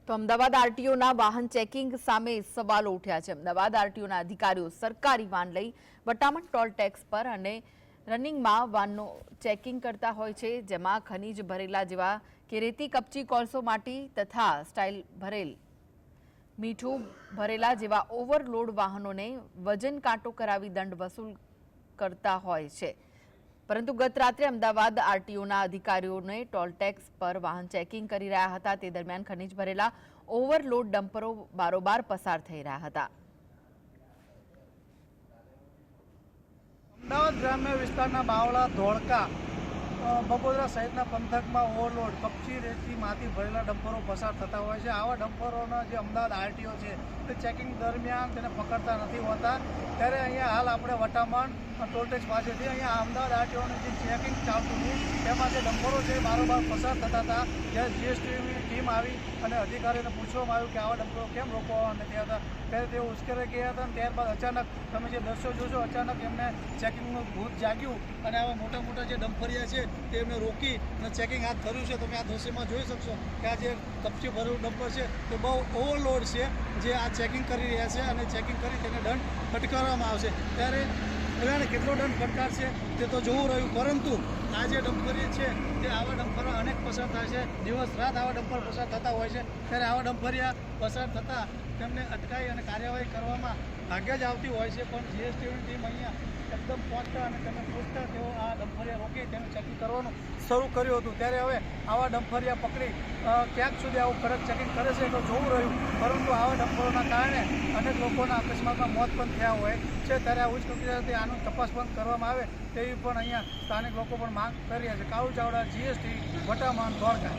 તો અમદાવાદ આરટીઓના વાહન ચેકિંગ સામે સવાલો ઉઠ્યા છે। અમદાવાદ આરટીઓના અધિકારીઓ સરકારી વાહન લઈ વટામણ ટોલ ટેક્સ પર અને રનિંગમાં વાહનનો ચેકિંગ કરતા હોય છે, જેમાં ખનીજ ભરેલા જેવા કે રેતી, કપચી, કોલસો, માટી તથા સ્ટાઇલ ભરેલ મીઠું ભરેલા જેવા ઓવરલોડ વાહનોને વજન કાંટો કરાવી દંડ વસૂલ કરતા હોય છે। પરંતુ ગત રાત્રે અમદાવાદ આરટીઓના અધિકારીઓને ટોલ ટેક્સ પર વાહન ચેકિંગ કરી રહ્યા હતા, તે દરમિયાન ખનીજ ભરેલા ઓવરલોડ ડમ્પરો બારોબાર પસાર થઈ રહ્યા હતા। અમદાવાદ ગ્રામ્ય વિસ્તારના બાવળા, ધોળકા, બગોદરા સહિતના પંથકમાં ઓવરલોડ કપચી, રેતી, માટી ભરેલા ડમ્પરો પસાર થતા હોય છે। આવા ડમ્પરોના જે અમદાવાદ આરટીઓ છે તે ચેકિંગ દરમિયાન તેને પકડતા નથી હોતા। ત્યારે અહીંયા હાલ આપણે વટામણ ટોલટેક્સ પાસેથી અહીંયા અમદાવાદ આરટીઓનું જે ચેકિંગ ચાલતું હતું તેમાં જે ડમ્પરો છે બારોબાર પસાર થતા હતા। જ્યારે જીએસટીની ટીમ આવી અને અધિકારીઓને પૂછવામાં આવ્યું કે આવા ડમ્પરો કેમ રોકવા નથી આવતા, ત્યારે તેઓ ઉશ્કેરાઈ ગયા હતા અને ત્યારબાદ અચાનક તમે જે દ્રશ્યો જોશો, અચાનક એમને ચેકિંગનું ભૂત જાગ્યું અને આવા મોટા મોટા જે ડમ્પરિયા છે તે એમને રોકી અને ચેકિંગ હાથ ધર્યું છે। તમે આ દ્રશ્યમાં જોઈ શકશો કે આ જે કપચી ભરેલું ડમ્પર છે તે બહુ ઓવરલોડ છે, જે આ ચેકિંગ કરી રહ્યા છે અને ચેકિંગ કરી તેને દંડ ફટકારવામાં આવશે। ત્યારે બધાને કેટલો દંડ ફટકારશે તે તો જોવું રહ્યું, પરંતુ આ જે ડમ્પરી છે તે આવા ડમ્પરો અનેક પસાર થાય છે, દિવસ રાત આવા ડમ્પર પસાર થતા હોય છે। ત્યારે આવા ડમ્પરિયા પસાર થતાં તેમને અટકાવી અને કાર્યવાહી કરવામાં ભાગ્ય જ આવતી હોય છે, પણ જીએસટીની ટીમ અહીંયા એકદમ પહોંચતા અને તેને પૂછતા તેઓ આ ડમ્પરિયા રોકી તેનું ચેકિંગ કરવાનું શરૂ કર્યું હતું। ત્યારે હવે આવા ડમ્પરિયા પકડી ક્યાંક સુધી આવું કડક ચેકિંગ કરે છે તો જોવું રહ્યું, પરંતુ આવા ડમ્પરોના કારણે અનેક લોકોના અકસ્માતમાં મોત પણ થયા હોય છે। ત્યારે આ ઉચ્ચ કક્ષાએથી આનું તપાસ પણ કરવામાં આવે તેવી પણ અહીંયા સ્થાનિક લોકો પણ માંગ કરી રહ્યા છે। કાળુ ચાવડા, જીએસટી, વટામણ, ધોળકા।